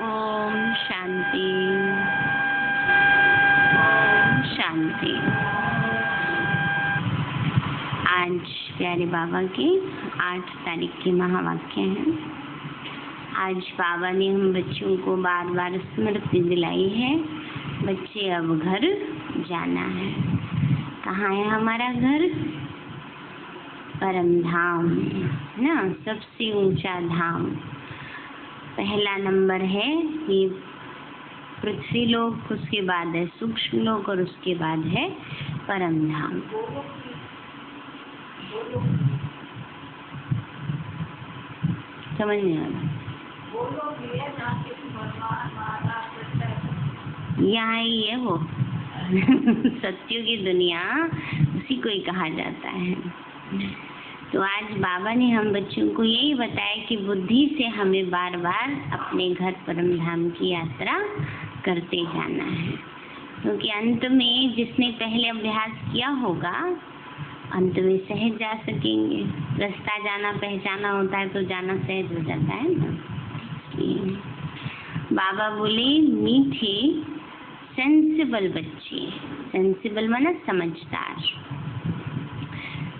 ओम शांति। ओम शांति। आज प्यारे बाबा के 8 तारीख के महावाक्य हैं। आज बाबा ने हम बच्चों को बार बार स्मृति दिलाई है, बच्चे अब घर जाना है। कहाँ है हमारा घर? परम धाम ना, सबसे ऊंचा धाम। पहला नंबर है ये पृथ्वी लोक, उसके बाद है सूक्ष्म लोक और उसके बाद है परम धाम। समझ नहीं आ रहा? यहाँ ही है वो सत्यों की दुनिया, उसी को ही कहा जाता है। तो आज बाबा ने हम बच्चों को यही बताया कि बुद्धि से हमें बार बार अपने घर परम धाम की यात्रा करते जाना है, क्योंकि अंत में जिसने पहले अभ्यास किया होगा अंत में सहज जा सकेंगे। रास्ता जाना पहचाना होता है तो जाना सहज हो जाता है ना। बाबा बोले मीठे सेंसिबल बच्चे, सेंसिबल माना समझदार,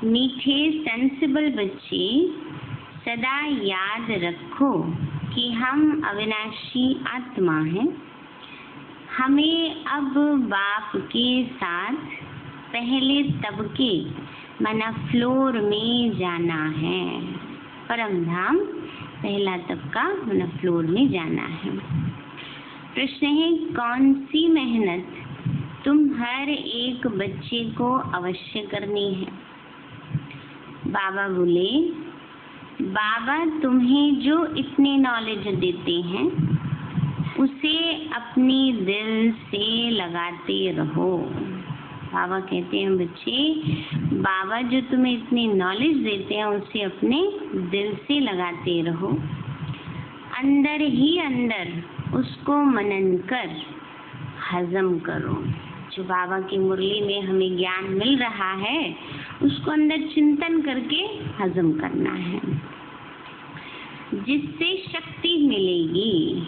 मीठे सेंसिबल बच्चे सदा याद रखो कि हम अविनाशी आत्मा हैं। हमें अब बाप के साथ पहले तबके माना फ्लोर में जाना है। परम धाम पहला तबका माना फ्लोर में जाना है। प्रश्न है, कौन सी मेहनत तुम हर एक बच्चे को अवश्य करनी है? बाबा बोले, बाबा तुम्हें जो इतने नॉलेज देते हैं उसे अपने दिल से लगाते रहो। बाबा कहते हैं बच्चे, बाबा जो तुम्हें इतनी नॉलेज देते हैं उसे अपने दिल से लगाते रहो। अंदर ही अंदर उसको मनन कर हजम करो। जो बाबा की मुरली में हमें ज्ञान मिल रहा है उसको अंदर चिंतन करके हजम करना है, जिससे शक्ति मिलेगी।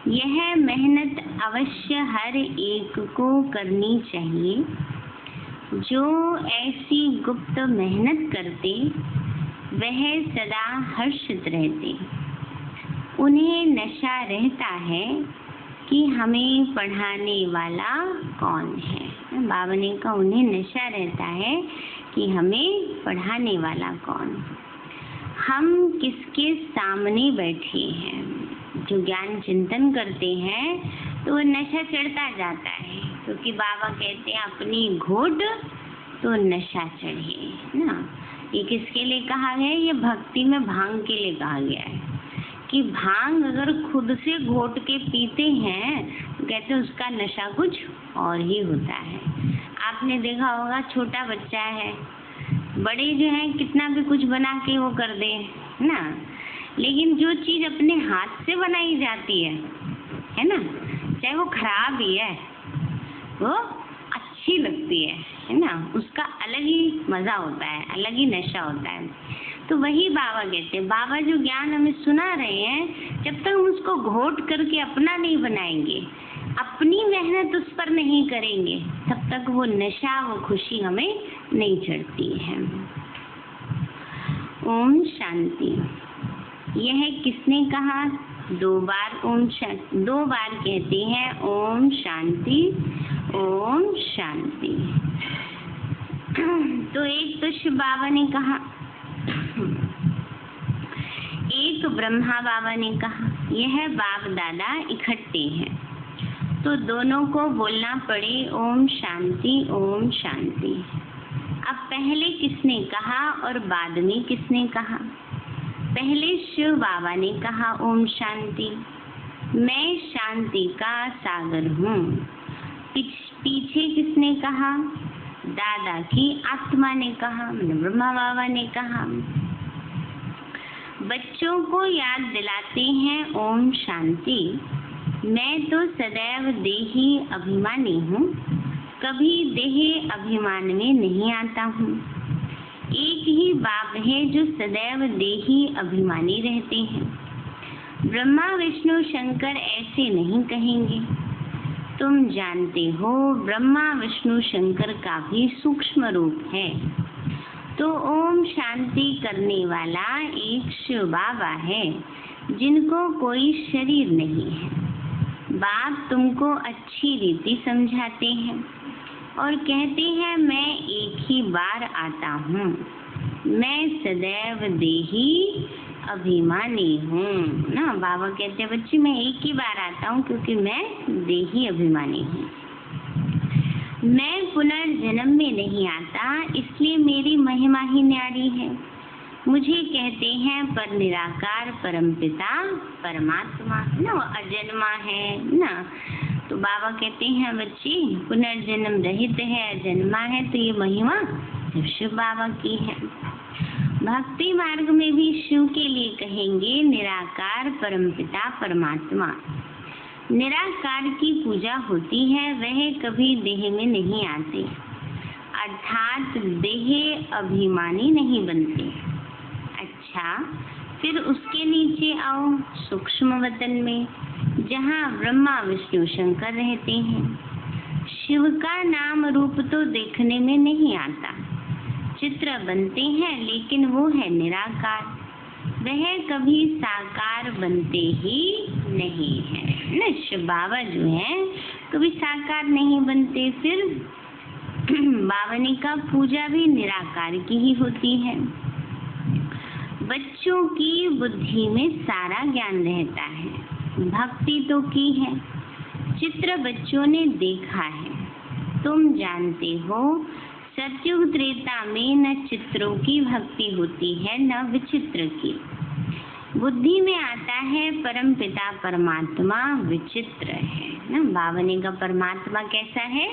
यह मेहनत अवश्य हर एक को करनी चाहिए। जो ऐसी गुप्त मेहनत करते वह सदा हर्षित रहते। उन्हें नशा रहता है कि हमें पढ़ाने वाला कौन है। बाबा ने कहा उन्हें नशा रहता है कि हमें पढ़ाने वाला कौन। हम किसके सामने बैठे हैं? जो ज्ञान चिंतन करते हैं तो वो नशा चढ़ता जाता है, क्योंकि बाबा कहते हैं अपनी घोट तो नशा चढ़े ना। ये किसके लिए कहा गया है? ये भक्ति में भांग के लिए कहा गया है कि भांग अगर खुद से घोट के पीते हैं तो कहते हैं उसका नशा कुछ और ही होता है। आपने देखा होगा छोटा बच्चा है, बड़े जो हैं कितना भी कुछ बना के वो कर दे ना, लेकिन जो चीज अपने हाथ से बनाई जाती है ना, चाहे वो खराब ही है वो अच्छी लगती है ना, उसका अलग ही मजा होता है, अलग ही नशा होता है। तो वही बाबा कहते हैं, बाबा जो ज्ञान हमें सुना रहे हैं जब तक हम उसको घोट करके अपना नहीं बनाएंगे, अपनी मेहनत उस पर नहीं करेंगे, तब तक वो नशा वो खुशी हमें नहीं चढ़ती है। ओम शांति। यह किसने कहा? 2 बार ओम शांति, 2 बार कहते हैं ओम शांति ओम शांति। तो एक तो शिव बाबा ने कहा, एक ब्रह्मा बाबा ने कहा, यह बाप दादा इकट्ठे हैं तो दोनों को बोलना पड़े ओम शांति ओम शांति। अब पहले किसने कहा और बाद में किसने कहा? पहले शिव बाबा ने कहा ओम शांति, मैं शांति का सागर हूँ। पीछे किसने कहा? दादा की आत्मा ने कहा, ब्रह्मा बाबा ने कहा। बच्चों को याद दिलाते हैं ओम शांति, मैं तो सदैव देही अभिमानी हूँ, कभी देह अभिमान में नहीं आता हूँ। एक ही बाप है जो सदैव देही अभिमानी रहते हैं। ब्रह्मा विष्णु शंकर ऐसे नहीं कहेंगे। तुम जानते हो ब्रह्मा विष्णु शंकर का भी सूक्ष्म रूप है। तो ओम शांति करने वाला एक शिव बाबा है जिनको कोई शरीर नहीं है। बाप तुमको अच्छी रीति समझाते हैं और कहते हैं मैं एक ही बार आता हूँ। मैं सदैव देही अभिमानी हूँ ना। बाबा कहते हैं बच्ची मैं एक ही बार आता हूँ क्योंकि मैं देही अभिमानी हूँ। मैं पुनर्जन्म में नहीं आता, इसलिए मेरी महिमा ही न्यारी है। मुझे कहते हैं पर निराकार परमपिता परमात्मा ना, वो अजन्मा है ना। तो बाबा कहते हैं बच्ची पुनर्जन्म रहित है, अजन्मा है, तो ये महिमा शिव बाबा की है। भक्ति मार्ग में भी शिव के लिए कहेंगे निराकार परमपिता परमात्मा। निराकार की पूजा होती है, वह कभी देह में नहीं आते, अर्थात देह अभिमानी नहीं बनते। अच्छा, फिर उसके नीचे आओ सूक्ष्म वतन में, जहाँ ब्रह्मा विष्णु शंकर रहते हैं। शिव का नाम रूप तो देखने में नहीं आता, चित्र बनते हैं, लेकिन वो है निराकार। वह कभी साकार बनते ही नहीं है ना। शिव बाबा जो है कभी साकार नहीं बनते। फिर बावनी का पूजा भी निराकार की ही होती है। बच्चों की बुद्धि में सारा ज्ञान रहता है, भक्ति तो की है, चित्र बच्चों ने देखा है। तुम जानते हो सतयुग त्रेता में न चित्रों की भक्ति होती है न विचित्र की। बुद्धि में आता है परम पिता परमात्मा विचित्र है ना। बावनी का परमात्मा कैसा है?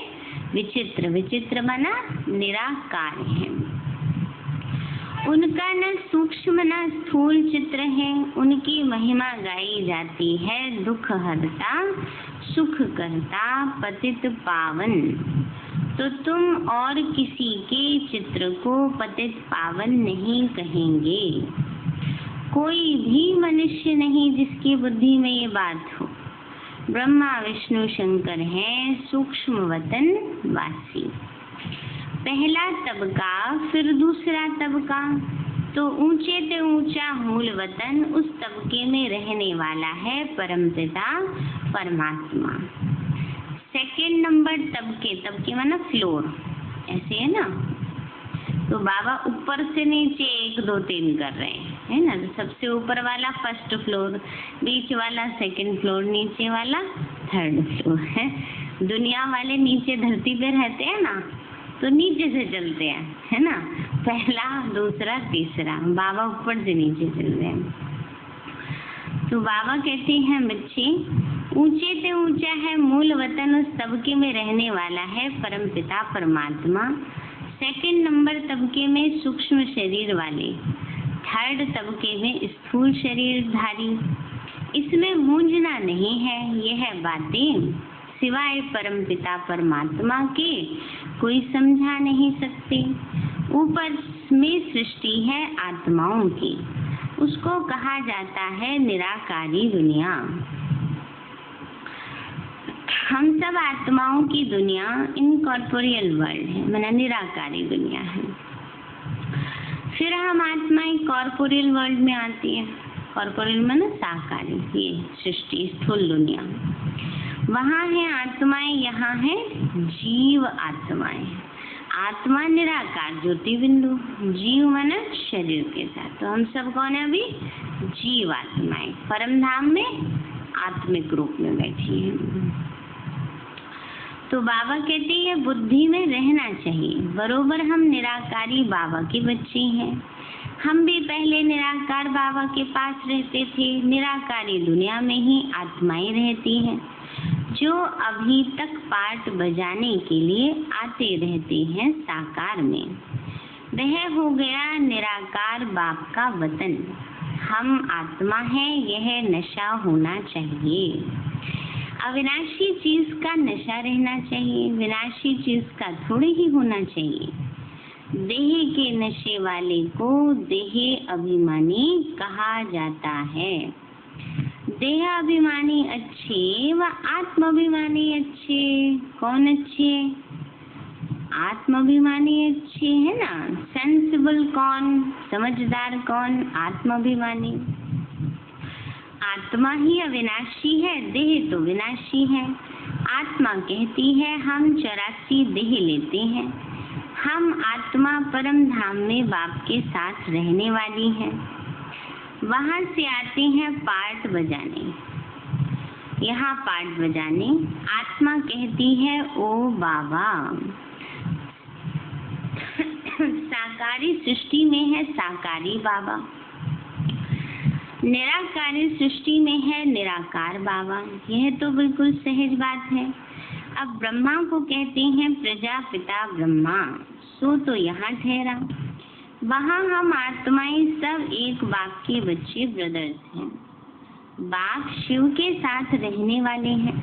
विचित्र। विचित्र बना निराकार है। उनका न सूक्ष्म न स्थूल चित्र है। उनकी महिमा गाई जाती है दुख हरता सुख करता पतित पावन। तो तुम और किसी के चित्र को पतित पावन नहीं कहेंगे। कोई भी मनुष्य नहीं जिसकी बुद्धि में ये बात हो। ब्रह्मा विष्णु शंकर हैं सूक्ष्म वतन वासी। पहला तबका फिर दूसरा तबका, तो ऊंचे से ऊंचा मूल वतन उस तबके में रहने वाला है परमपिता परमात्मा। सेकेंड नंबर तबके, तबके माना फ्लोर, ऐसे है ना। तो बाबा ऊपर से नीचे 1 2 3 कर रहे हैं, है ना। तो सबसे ऊपर वाला फर्स्ट फ्लोर, बीच वाला सेकंड फ्लोर, नीचे वाला थर्ड फ्लोर है। दुनिया वाले नीचे धरती पे रहते हैं ना, तो नीचे से चलते हैं, है ना। पहला दूसरा तीसरा, बाबा ऊपर से नीचे चल रहे हैं। तो बाबा कहते हैं बच्चे ऊंचे से ऊंचा है मूल वतन, उस तबके में रहने वाला है परमपिता परमात्मा। सेकंड नंबर तबके में सूक्ष्म शरीर वाले, थर्ड तबके में स्थूल शरीरधारी। इसमें मूंझना नहीं है। यह बातें सिवाय परमपिता परमात्मा के कोई समझा नहीं सकते। ऊपर में सृष्टि है आत्माओं की, उसको कहा जाता है निराकारी दुनिया। हम सब आत्माओं की दुनिया इनकॉर्पोरियल वर्ल्ड है, माना निराकारी दुनिया है। फिर हम आत्माएं कॉर्पोरियल वर्ल्ड में आती है। कॉर्पोरियल माना साकारी, ये सृष्टि स्थूल दुनिया, वहाँ है आत्माएं, यहाँ है जीव आत्माएं। आत्मा निराकार ज्योति बिंदु, जीव माना शरीर के साथ। तो हम सब कौन है अभी? जीव आत्माएं, परम धाम में आत्मिक रूप में बैठी है। तो बाबा कहते हैं बुद्धि में रहना चाहिए। बरोबर हम निराकारी बाबा के बच्चे हैं। हम भी पहले निराकार बाबा के पास रहते थे। निराकारी दुनिया में ही आत्माएं रहती हैं जो अभी तक पाठ बजाने के लिए आते रहते हैं साकार में। वह हो गया निराकार बाप का वतन। हम आत्मा हैं, यह नशा होना चाहिए। अविनाशी चीज का नशा रहना चाहिए, विनाशी चीज का थोड़े ही होना चाहिए। देह के नशे वाले को देह अभिमानी कहा जाता है। देह अभिमानी अच्छे व आत्माभिमानी अच्छे। कौन अच्छे? आत्माभिमानी अच्छे है ना। सेंसिबल कौन? समझदार कौन? आत्माभिमानी। आत्मा ही अविनाशी है, देह तो विनाशी है। आत्मा कहती है हम 84 देह लेते हैं। हम आत्मा परम धाम में बाप के साथ रहने वाली हैं। वहां से आते हैं पार्ट बजाने, यहाँ पार्ट बजाने। आत्मा कहती है ओ बाबा। साकारी सृष्टि में है साकारी बाबा, निराकारी सृष्टि में है निराकार बाबा। यह तो बिल्कुल सहज बात है। अब ब्रह्मा को कहते हैं प्रजापिता ब्रह्मा, सो तो यहाँ ठहरा। वहाँ हम आत्माएं सब एक बाप के बच्चे ब्रदर्स हैं। बाप शिव के साथ रहने वाले हैं।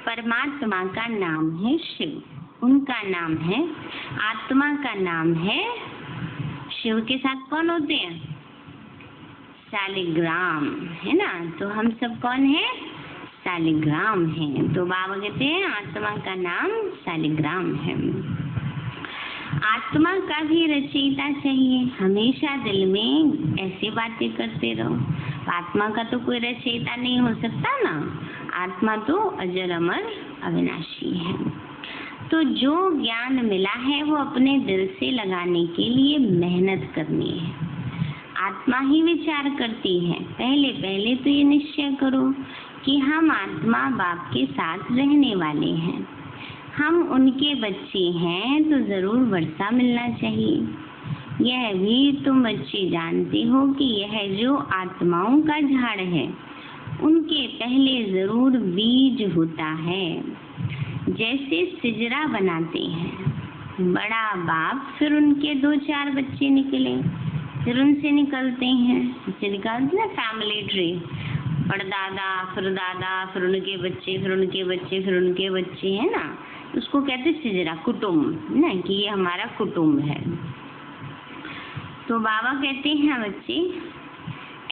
परमात्मा का नाम है शिव, उनका नाम है। आत्मा का नाम है। शिव के साथ कौन होते हैं? शालिग्राम, है ना। तो हम सब कौन है? शालिग्राम है। तो बाबा कहते हैं आत्मा का नाम शालिग्राम है। आत्मा का भी रचयिता चाहिए। हमेशा दिल में ऐसे बातें करते रहो। आत्मा का तो कोई रचयिता नहीं हो सकता ना। आत्मा तो अजर अमर अविनाशी है। तो जो ज्ञान मिला है वो अपने दिल से लगाने के लिए मेहनत करनी है। आत्मा ही विचार करती है। पहले पहले तो ये निश्चय करो कि हम आत्मा बाप के साथ रहने वाले हैं। हम उनके बच्चे हैं तो जरूर वर्षा मिलना चाहिए। यह भी तुम बच्चे जानते हो कि यह जो आत्माओं का झाड़ है उनके पहले जरूर बीज होता है। जैसे सिजरा बनाते हैं बड़ा बाप, फिर उनके 2-4 बच्चे निकले, फिर उनसे निकलते हैं, जिससे निकालते हैं फैमिली ट्री। परदादा, फिर दादा, फिर उनके बच्चे, फिर उनके बच्चे, फिर उनके बच्चे, है ना। उसको कहते सिजरा, कुटुम्ब ना, कि ये हमारा कुटुम्ब है। तो बाबा कहते हैं बच्चे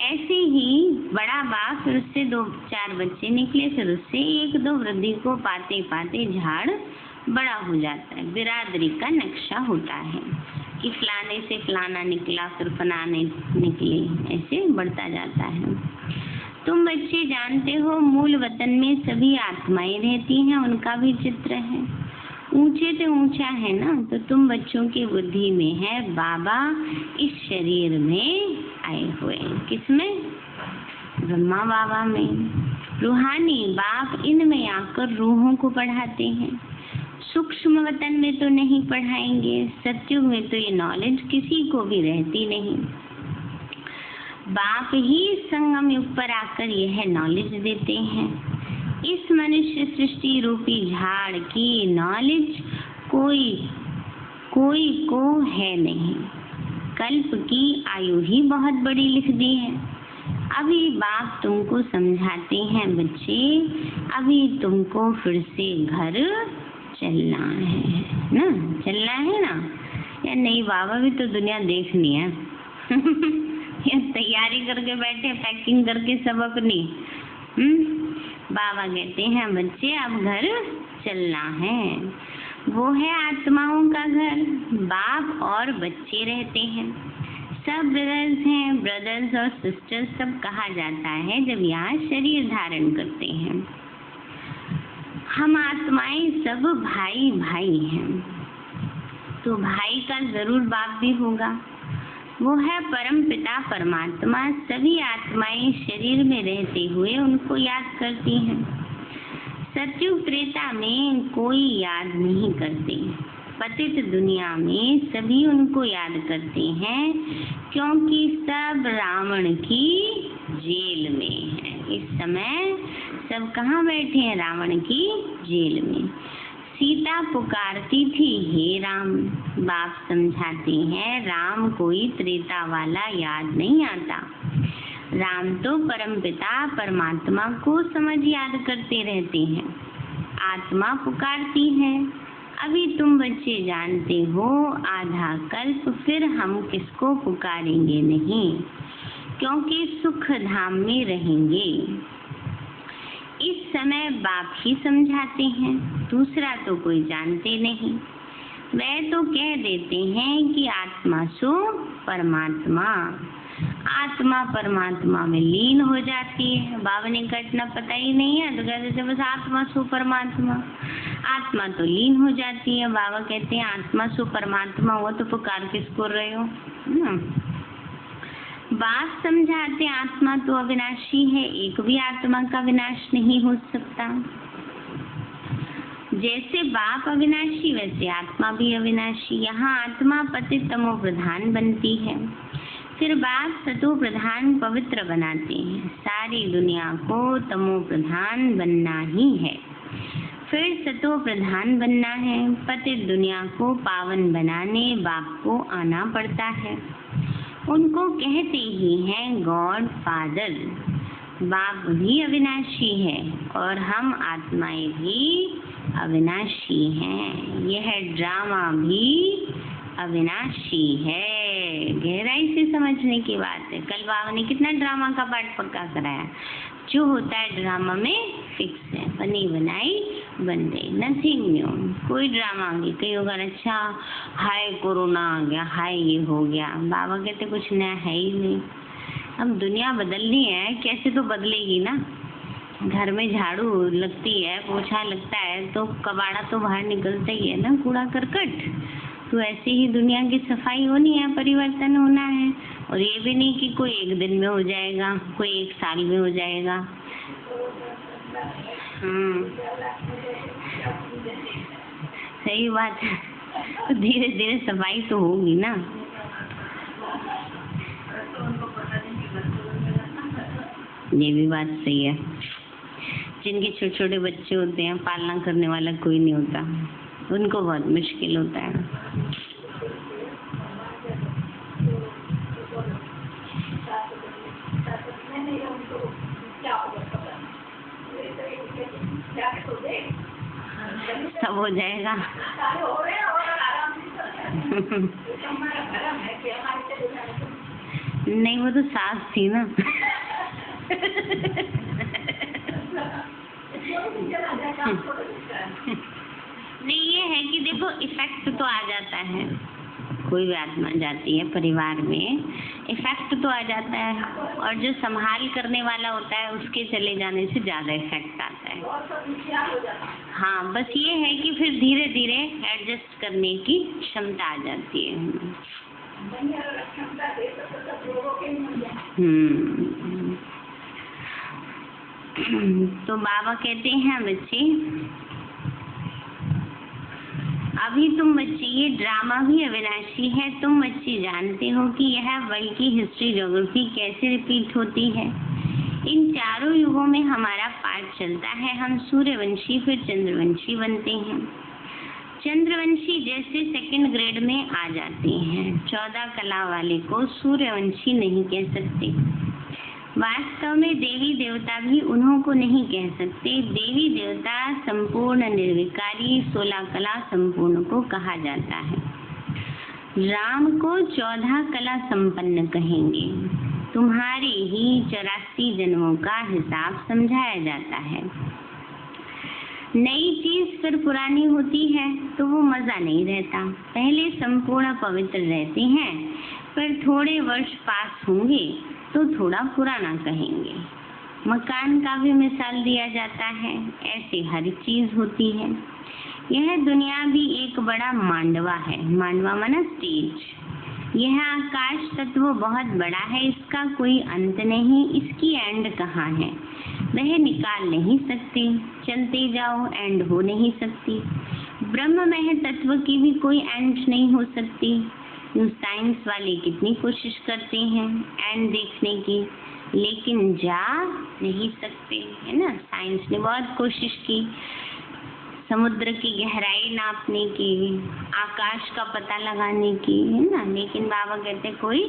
ऐसे ही बड़ा बाप, फिर उससे 2-4 बच्चे निकले, फिर उससे 1-2 वृद्धि को पाते पाते झाड़ बड़ा हो जाता है। बिरादरी का नक्शा होता है कि फलाने से फलाना निकला, फिर फलाने निकले, ऐसे बढ़ता जाता है। तुम बच्चे जानते हो मूल वतन में सभी आत्माएं रहती हैं, उनका भी चित्र है। ऊंचे से ऊंचा है ना, तो तुम बच्चों की बुद्धि में है बाबा इस शरीर में आए हुए। किसमें? ब्रह्मा बाबा में। रूहानी बाप इनमें आकर रूहों को पढ़ाते हैं। सूक्ष्म वतन में तो नहीं पढ़ाएंगे। सत्युग में तो ये नॉलेज किसी को भी रहती नहीं। बाप ही संगम युग पर आकर यह नॉलेज देते हैं। इस मनुष्य सृष्टि रूपी झाड़ की नॉलेज कोई को है नहीं। कल्प की आयु ही बहुत बड़ी लिख दी है। अभी बाप तुमको समझाते हैं बच्चे, अभी तुमको फिर से घर चलना है ना, चलना है ना। या नहीं बाबा, भी तो दुनिया देखनी है। या तैयारी करके बैठे, पैकिंग करके सब अपनी। बाबा कहते हैं बच्चे अब घर चलना है। वो है आत्माओं का घर। बाप और बच्चे रहते हैं, सब ब्रदर्स हैं। ब्रदर्स और सिस्टर्स सब कहा जाता है जब यहाँ शरीर धारण करते हैं। हम आत्माएं सब भाई भाई हैं। तो भाई का जरूर बाप भी होगा। वो है परम पिता परमात्मा। सभी आत्माएं शरीर में रहते हुए उनको याद करती हैं। सत्युग त्रेता में कोई याद नहीं करते। पतित दुनिया में सभी उनको याद करते हैं, क्योंकि सब रावण की जेल में है। इस समय सब कहाँ बैठे हैं? रावण की जेल में। सीता पुकारती थी हे राम। बाप समझाते हैं राम कोई त्रेता वाला याद नहीं आता। राम तो परमपिता परमात्मा को समझ याद करते रहते हैं। आत्मा पुकारती है। अभी तुम बच्चे जानते हो आधा कल्प फिर हम किसको पुकारेंगे नहीं, क्योंकि सुख धाम में रहेंगे। समय बाप ही समझाते हैं, दूसरा तो कोई जानते नहीं। वह तो कह देते हैं कि आत्मा सो परमात्मा। आत्मा परमात्मा में लीन हो जाती है। बाबा ने कहा इतना पता ही नहीं है, तो कहते थे बस आत्मा सो परमात्मा। आत्मा तो लीन हो जाती है। बाबा कहते हैं आत्मा सो परमात्मा हुआ तो पुकार किसको रहे हो? बात समझाते आत्मा तो अविनाशी है, एक भी आत्मा का विनाश नहीं हो सकता। जैसे बाप अविनाशी वैसे आत्मा भी अविनाशी। यहाँ आत्मा पतित तमो प्रधान बनती है, फिर बाप सतो प्रधान पवित्र बनाते हैं। सारी दुनिया को तमो प्रधान बनना ही है, फिर सतो प्रधान बनना है। पतित दुनिया को पावन बनाने बाप को आना पड़ता है। उनको कहते ही हैं गॉड फादर। बाप भी अविनाशी है और हम आत्माएं भी अविनाशी हैं। यह ड्रामा भी अविनाशी है। गहराई से समझने की बात है। कल बाबा ने कितना ड्रामा का पाठ पक्का कराया। जो होता है ड्रामा में फिक्स है, बनी बनाई बन गई, नथिंग न्यू। कोई ड्रामा आगे कहीं होगा अच्छा हाय कोरोना आ गया, हाय ये हो गया। बाबा कहते कुछ नया है ही नहीं। अब दुनिया बदलनी है, कैसे तो बदलेगी ना। घर में झाड़ू लगती है, पोछा लगता है तो कबाड़ा तो बाहर निकलता ही है ना, कूड़ा करकट। तो ऐसे ही दुनिया की सफाई होनी है, परिवर्तन होना है। और ये भी नहीं कि कोई एक दिन में हो जाएगा, कोई एक साल में हो जाएगा। सही बात है। तो धीरे धीरे सफाई तो होगी ना। ये भी बात सही है। जिनके छोटे छोटे बच्चे होते हैं, पालना करने वाला कोई नहीं होता, उनको बहुत मुश्किल होता है। सब हो जाएगा। नहीं वो तो सास थी ना। नहीं ये है कि देखो इफेक्ट तो आ जाता है। कोई भी आत्मा जाती है परिवार में, इफेक्ट तो आ जाता है। और जो संभाल करने वाला होता है उसके चले जाने से ज्यादा इफेक्ट आता है। हाँ बस ये है कि फिर धीरे धीरे एडजस्ट करने की क्षमता आ जाती है। तो बाबा कहते हैं बच्चे, अभी तुम बच्चे ये ड्रामा भी अविनाशी है। तुम बच्चे जानते हो कि यह वर्ल्ड की हिस्ट्री ज्योग्राफी कैसे रिपीट होती है। इन चारों युगों में हमारा पाठ चलता है। हम सूर्यवंशी फिर चंद्रवंशी बनते हैं। चंद्रवंशी जैसे सेकंड ग्रेड में आ जाते हैं। 14 कला वाले को सूर्यवंशी नहीं कह सकते। वास्तव में देवी देवता भी उन्हों को नहीं कह सकते। देवी देवता संपूर्ण निर्विकारी 16 कला संपूर्ण को कहा जाता है। राम को 14 कला संपन्न कहेंगे। तुम्हारे ही 84 जन्मों का हिसाब समझाया जाता है। नई चीज फिर पुरानी होती है तो वो मजा नहीं रहता। पहले संपूर्ण पवित्र रहते हैं, फिर थोड़े वर्ष पास होंगे तो थोड़ा पुराना कहेंगे। मकान का भी मिसाल दिया जाता है। ऐसे हर चीज होती है। यह दुनिया भी एक बड़ा मांडवा है। मांडवा माना स्टेज। यह आकाश तत्व बहुत बड़ा है, इसका कोई अंत नहीं। इसकी एंड कहाँ है वह निकाल नहीं सकते। चलते जाओ, एंड हो नहीं सकती। ब्रह्ममय तत्व की भी कोई एंड नहीं हो सकती। साइंस वाले कितनी कोशिश करते हैं एंड देखने की, लेकिन जा नहीं सकते, है ना। साइंस ने बहुत कोशिश की समुद्र की गहराई नापने की, आकाश का पता लगाने की, है ना, लेकिन बाबा कहते कोई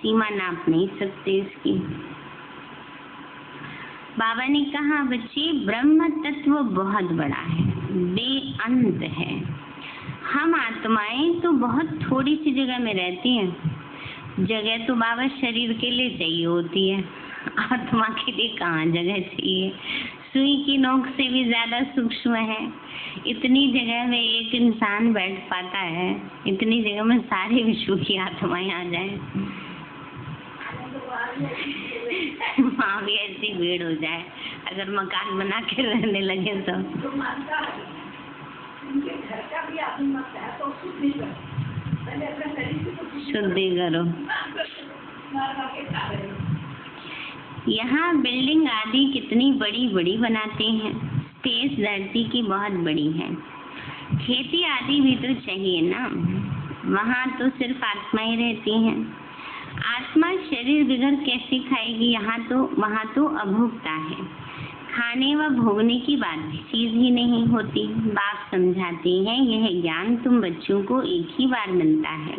सीमा नाप नहीं सकते इसकी। बाबा ने कहा बच्चे ब्रह्म तत्व बहुत बड़ा है, बेअंत है। हम आत्माएं तो बहुत थोड़ी सी जगह में रहती हैं। जगह तो बाबा शरीर के लिए चाहिए होती है, आत्मा के लिए कहाँ जगह चाहिए। सुई की नोक से भी ज्यादा सूक्ष्म है। इतनी जगह में एक इंसान बैठ पाता है, इतनी जगह में सारे विश्व की आत्माएं आ जाए। वहाँ भी ऐसी भीड़ हो जाए अगर मकान बना के रहने लगे तो। शुद्धि करो। यहाँ बिल्डिंग आदि कितनी बड़ी बड़ी बनाते हैं। स्पेस धरती की बहुत बड़ी है। खेती आदि भी तो चाहिए ना। वहाँ तो सिर्फ आत्माएं रहती हैं। आत्मा शरीर बिगड़ कैसे खाएगी? वहाँ तो अभोक्ता है। खाने व भोगने की बात चीज ही नहीं होती। बाप समझाते हैं यह ज्ञान तुम बच्चों को एक ही बार मिलता है,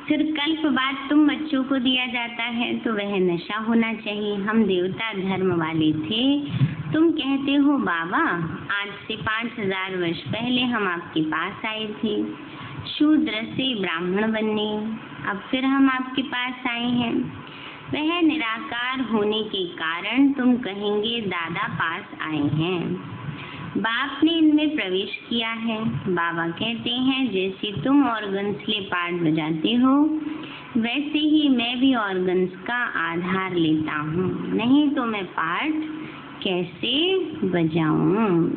फिर कल्प बाद तुम बच्चों को दिया जाता है, तो वह नशा होना चाहिए। हम देवता धर्म वाले थे। तुम कहते हो बाबा आज से 5000 वर्ष पहले हम आपके पास आए थे शूद्र से ब्राह्मण बनने। अब फिर हम आपके पास आए हैं। वह निराकार होने के कारण तुम कहेंगे दादा पास आए हैं। बाप ने इनमें प्रवेश किया है। बाबा कहते हैं जैसे तुम ऑर्गन्स ले पार्ट बजाते हो वैसे ही मैं भी ऑर्गन्स का आधार लेता हूँ, नहीं तो मैं पार्ट कैसे बजाऊं।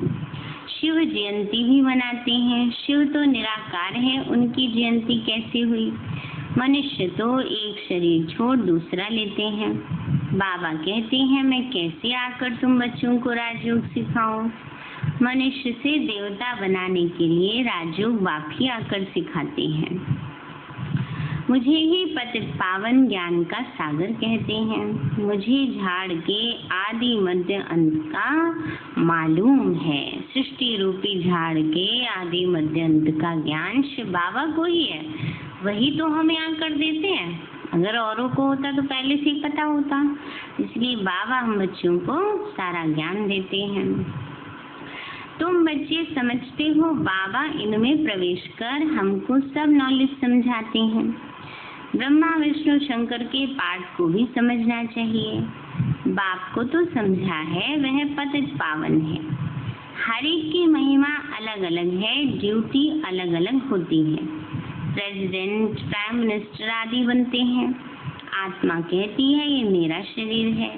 शिव जयंती भी मनाते हैं। शिव तो निराकार है, उनकी जयंती कैसे हुई? मनुष्य तो एक शरीर छोड़ दूसरा लेते हैं। बाबा कहते हैं मैं कैसे आकर तुम बच्चों को राजयोग सिखाऊं। मनुष्य से देवता बनाने के लिए राजयोग बाप ही आकर सिखाते हैं। मुझे ही पतित पावन ज्ञान का सागर कहते हैं। मुझे झाड़ के आदि मध्य अंत का मालूम है। सृष्टि रूपी झाड़ के आदि मध्य अंत का ज्ञान शिव बाबा को ही है, वही तो हमें आकर देते हैं। अगर औरों को होता तो पहले से ही पता होता, इसलिए बाबा हम बच्चों को सारा ज्ञान देते हैं। तुम बच्चे समझते हो बाबा इनमें प्रवेश कर हमको सब नॉलेज समझाते हैं। ब्रह्मा विष्णु शंकर के पाठ को भी समझना चाहिए। बाप को तो समझा है, वह पतित पावन है। हर एक की महिमा अलग अलग है, ड्यूटी अलग अलग होती है। प्रेसिडेंट प्राइम मिनिस्टर आदि बनते हैं। आत्मा कहती है ये मेरा शरीर है,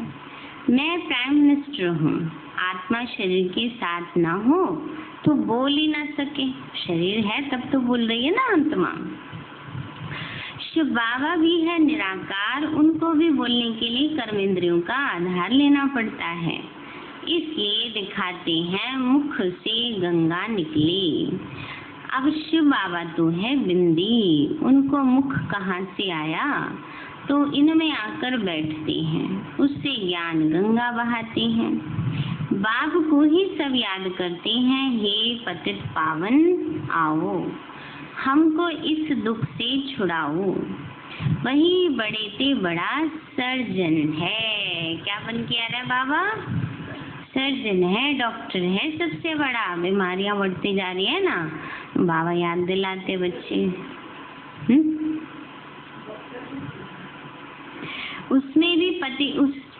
मैं प्राइम मिनिस्टर हूँ। आत्मा शरीर के साथ ना हो तो बोल ही ना सके। शरीर है तब तो बोल रही है ना आत्मा। शिव बाबा भी है निराकार, उनको भी बोलने के लिए कर्मेंद्रियों का आधार लेना पड़ता है। इसलिए दिखाते हैं मुख से गंगा निकली। अब शिव बाबा तो है बिंदी, उनको मुख कहाँ से आया? तो इनमें आकर बैठते हैं, उससे ज्ञान गंगा बहाते हैं। बाप को ही सब याद करते हैं, हे पतित पावन आओ हमको इस दुख से छुड़ाओ। वही बड़े से बड़ा सर्जन है। क्या बन के आ रहा है बाबा? सर्जन है, डॉक्टर है सबसे बड़ा। बीमारियां बढ़ती जा रही है ना, बाबा याद दिलाते बच्चे। उसमें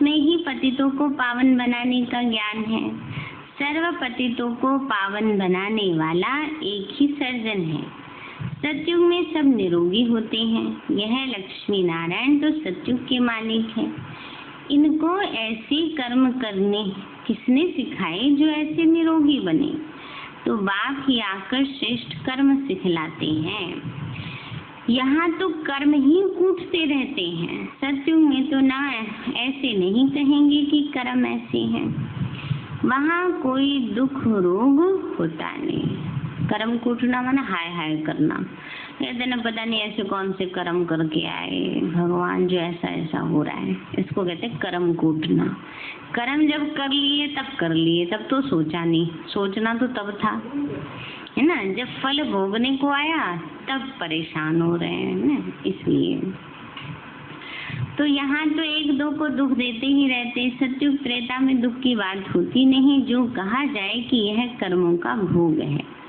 ही पतितों को पावन बनाने का ज्ञान है। सर्व पतितों को पावन बनाने वाला एक ही सर्जन है। सतयुग में सब निरोगी होते हैं। यह लक्ष्मी नारायण तो सतयुग के मालिक है। इनको ऐसे कर्म करने किसने सिखाए जो ऐसे निरोगी बने? तो बाप ही आकर श्रेष्ठ कर्म सिखलाते हैं। यहाँ तो कर्म ही कूटते रहते हैं। सतयुग में तो ना ऐसे नहीं कहेंगे कि कर्म ऐसे हैं। वहाँ कोई दुख रोग होता नहीं। कर्म कूटना माना हाय हाय करना, कहते ना पता नहीं ऐसे कौन से कर्म करके आए भगवान जो ऐसा ऐसा हो रहा है, इसको कहते कर्म कूटना। कर्म जब कर लिए तब कर लिए, तब तो सोचा नहीं। सोचना तो तब था, है ना, जब फल भोगने को आया तब परेशान हो रहे हैं ना। इसलिए तो यहाँ तो एक दो को दुख देते ही रहते। सतयुग त्रेता में दुख की बात होती नहीं, जो कहा जाए कि यह कर्मों का भोग है।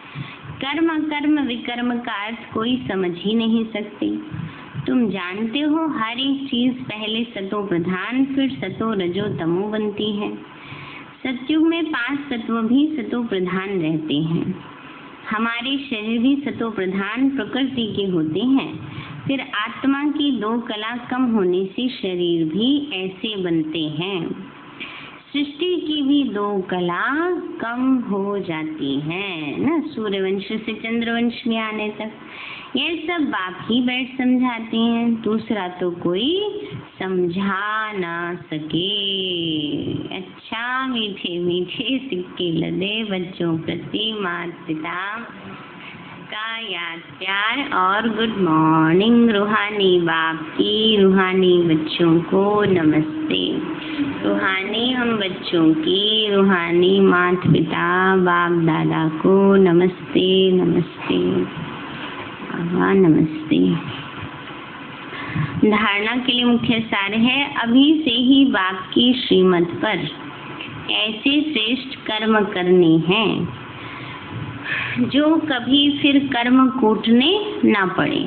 कर्म कर्म विकर्म का अर्थ कोई समझ ही नहीं सकते। तुम जानते हो हर एक चीज पहले सतो प्रधान फिर सतो रजो तमो बनती है। सतयुग में 5 तत्व भी सतो प्रधान रहते हैं। हमारे शरीर भी सतो प्रधान प्रकृति के होते हैं। फिर आत्मा की 2 कला कम होने से शरीर भी ऐसे बनते हैं। सृष्टि की भी 2 कला कम हो जाती है ना, सूर्यवंश से चंद्रवंश में आने तक। ये सब बाप ही बैठ समझाते हैं, दूसरा तो कोई समझा ना सके। अच्छा मीठे मीठे सिक्के लदे बच्चों प्रति माता पिता का याद प्यार और गुड मॉर्निंग। रूहानी बाप की रूहानी बच्चों को नमस्ते। रूहानी हम बच्चों की रूहानी माता पिता बाप दादा को नमस्ते नमस्ते बाबा नमस्ते। धारणा के लिए मुख्य सार है, अभी से ही बाप की श्रीमत पर ऐसे श्रेष्ठ कर्म करने हैं जो कभी फिर कर्म कूटने ना पड़े,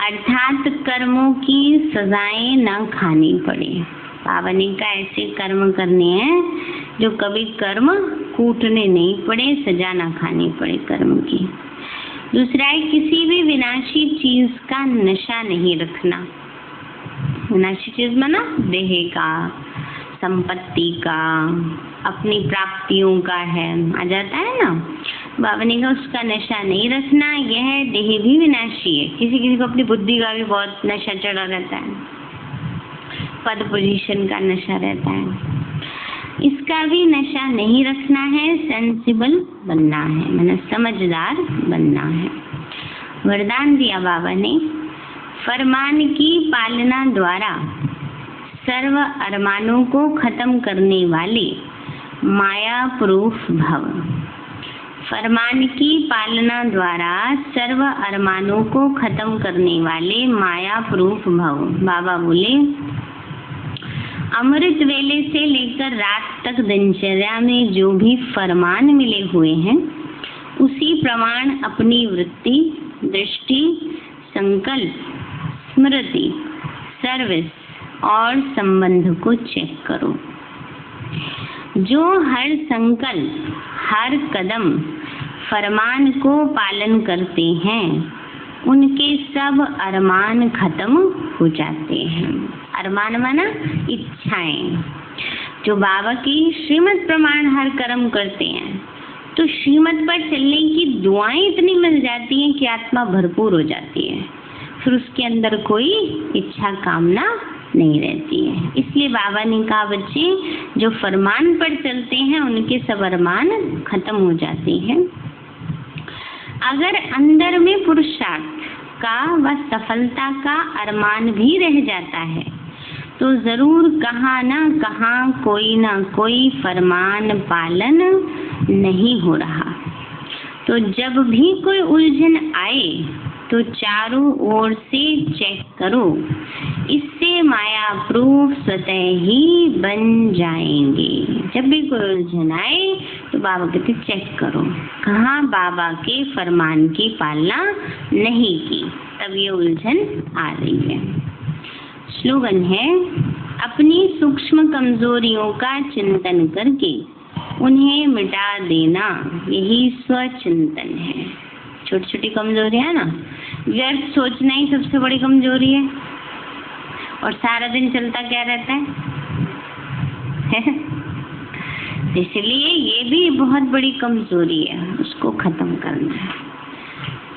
अर्थात कर्मों की सजाएं ना खानी पड़े। बाबा ने कहा ऐसे कर्म करने हैं जो कभी कर्म कूटने नहीं पड़े, सजा ना खानी पड़े कर्म की। दूसरा है, किसी भी विनाशी चीज का नशा नहीं रखना। विनाशी चीज माना देह का, संपत्ति का, अपनी प्राप्तियों का है, आ जाता है ना। बाबा ने कहा उसका नशा नहीं रखना। यह देह भी विनाशी है। किसी किसी को अपनी बुद्धि का भी बहुत नशा चढ़ा रहता है, पद पोजीशन का नशा रहता है, इसका भी नशा नहीं रखना है। सेंसिबल बनना है, माने समझदार बनना है। वरदान दिया बाबा ने, फरमान की पालना द्वारा सर्व अरमानों को खत्म करने वाले माया प्रूफ भव। फरमान की पालना द्वारा सर्व अरमानों को खत्म करने वाले माया प्रूफ भव। बाबा बोले, अमृत वेले से लेकर रात तक दिनचर्या में जो भी फरमान मिले हुए हैं, उसी प्रमाण अपनी वृत्ति, दृष्टि, संकल्प, स्मृति, सर्विस और संबंध को चेक करो। जो हर संकल्प, हर कदम फरमान को पालन करते हैं, उनके सब अरमान खत्म हो जाते हैं। अरमान माना इच्छाएं। जो बाबा की श्रीमत प्रमाण हर कर्म करते हैं, तो श्रीमत पर चलने की दुआएं इतनी मिल जाती हैं कि आत्मा भरपूर हो जाती है। फिर उसके अंदर कोई इच्छा कामना नहीं रहती है। इसलिए बाबा ने कहा, बच्चे जो फरमान पर चलते हैं उनके सब अरमान खत्म हो जाते हैं। अगर अंदर में पुरुषार्थ का व सफलता का अरमान भी रह जाता है, तो जरूर कहाँ ना कहाँ कोई ना कोई फरमान पालन नहीं हो रहा। तो जब भी कोई उलझन आए तो चारों ओर से चेक करो, इससे माया प्रूफ स्वतः ही बन जाएंगे। जब भी कोई उलझन आए तो बाबा कहते चेक करो, कहाँ बाबा के फरमान की पालना नहीं की, तब ये उलझन आ रही है। स्लोगन है, अपनी सूक्ष्म कमजोरियों का चिंतन करके उन्हें मिटा देना, यही स्वचिंतन है। छोटी छोटी कमजोरियां है ना, व्यर्थ सोचना ही सबसे बड़ी कमजोरी है। और सारा दिन चलता क्या रहता है इसलिए ये भी बहुत बड़ी कमजोरी है, उसको खत्म करना है।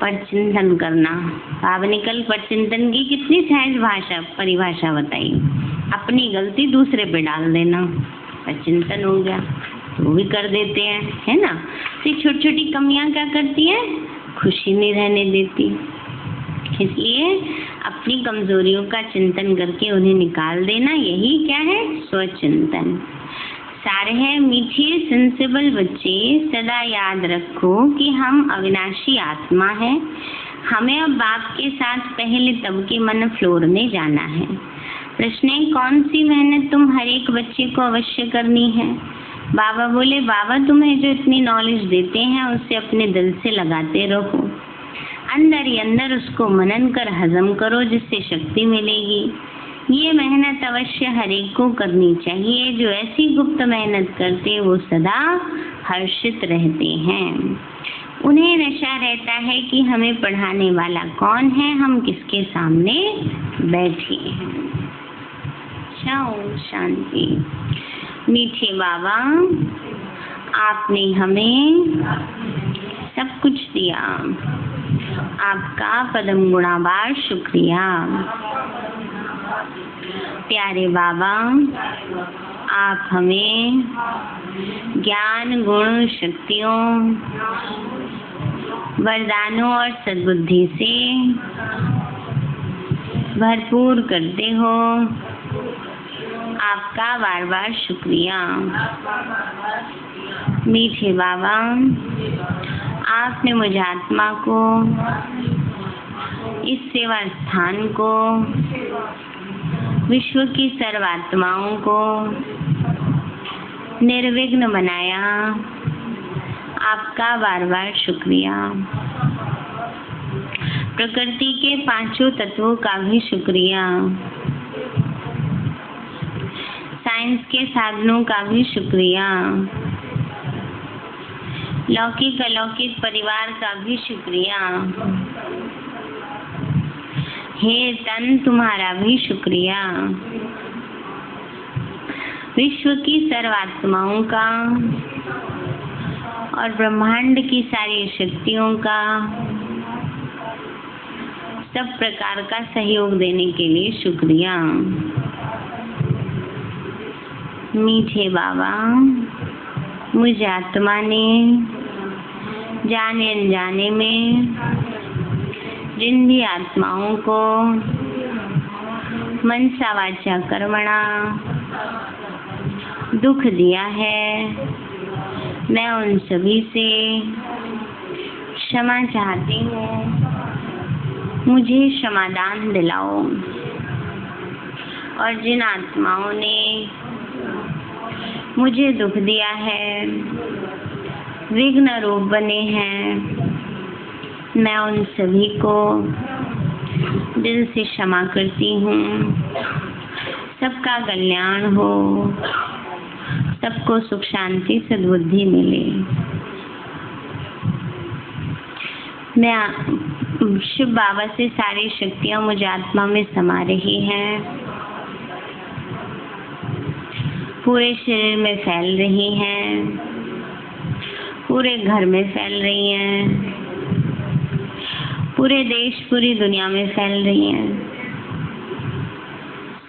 परचिंतन करना, बाबा ने कल परचिंतन की कितनी सहज भाषा परिभाषा बताई। अपनी गलती दूसरे पे डाल देना, परचिंतन हो गया। तो भी कर देते हैं, है ना। तो छोटी छोटी कमियां क्या करती है, खुशी नहीं रहने देती। इसलिए अपनी कमजोरियों का चिंतन करके उन्हें निकाल देना, यही क्या है, स्वचिंतन। सारे हैं मीठे सेंसिबल बच्चे, सदा याद रखो कि हम अविनाशी आत्मा है। हमें अब बाप के साथ पहले तब के मन फ्लोर में जाना है। प्रश्न है, कौन सी मेहनत तुम हर एक बच्चे को अवश्य करनी है। बाबा बोले, बाबा तुम्हें जो इतनी नॉलेज देते हैं उसे अपने दिल से लगाते रहो, अंदर ही अंदर उसको मनन कर हजम करो, जिससे शक्ति मिलेगी। ये मेहनत अवश्य हर एक को करनी चाहिए। जो ऐसी गुप्त मेहनत करते वो सदा हर्षित रहते हैं। उन्हें नशा रहता है कि हमें पढ़ाने वाला कौन है, हम किसके सामने बैठे हैं। ओम शांति। मीठे बाबा, आपने हमें सब कुछ दिया, आपका पदम गुणाबार शुक्रिया। प्यारे बाबा, आप हमें ज्ञान, गुण, शक्तियों, वरदानों और सद्बुद्धि से भरपूर करते हो। आपका बार बार शुक्रिया। मीठे बाबा, आपने मुझ आत्मा को, इस सेवा स्थान को, विश्व की सर्वात्माओं को निर्विघ्न बनाया। आपका बार बार शुक्रिया। प्रकृति के पांचों तत्वों का भी शुक्रिया। साइंस के साधनों का भी शुक्रिया। लौकिक अलौकिक परिवार का भी शुक्रिया। हे तन, तुम्हारा भी शुक्रिया। विश्व की सर्वात्माओं का और ब्रह्मांड की सारी शक्तियों का, सब प्रकार का सहयोग देने के लिए शुक्रिया। मीठे बाबा, मुझ आत्मा ने जाने अनजाने में जिन भी आत्माओं को मनसा वाचा कर्मणा दुख दिया है, मैं उन सभी से क्षमा चाहती हूँ। मुझे क्षमादान दिलाओ। और जिन आत्माओं ने मुझे दुख दिया है, विघ्न रूप बने हैं, मैं उन सभी को दिल से क्षमा करती हूँ। सबका कल्याण हो, सबको सुख शांति सद्बुद्धि मिले। मैं शिव बाबा से सारी शक्तियाँ मुझ आत्मा में समा रही हैं, पूरे शरीर में फैल रही हैं, पूरे घर में फैल रही हैं, पूरे देश पूरी दुनिया में फैल रही हैं।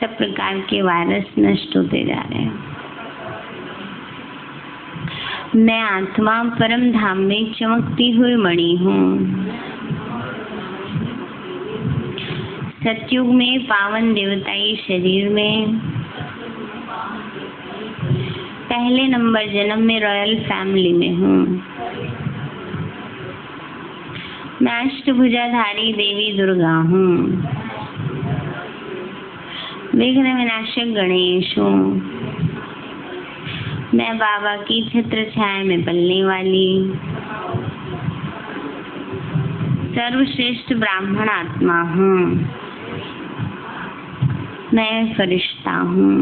सब प्रकार के वायरस नष्ट होते जा रहे हैं। मैं आत्मा परम धाम में चमकती हुई मणि हूँ। सतयुग में पावन देवताई शरीर में पहले नंबर जन्म में रॉयल फैमिली में हूँ। मैं अष्टभुजाधारी देवी दुर्गा हूँ। विघ्न विनाशक गणेश हूँ। मैं बाबा की छत्र छाया में पलने वाली सर्वश्रेष्ठ ब्राह्मण आत्मा हूँ। मैं फरिश्ता हूँ।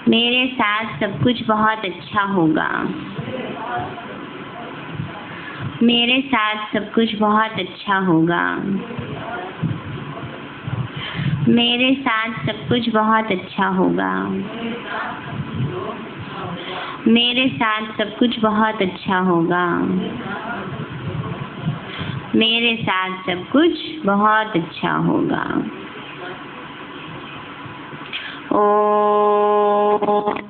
मेरे साथ सब कुछ बहुत अच्छा होगा। मेरे साथ सब कुछ बहुत अच्छा होगा। मेरे साथ सब कुछ बहुत अच्छा होगा। मेरे साथ सब कुछ बहुत अच्छा होगा। मेरे साथ सब कुछ बहुत अच्छा होगा। ओम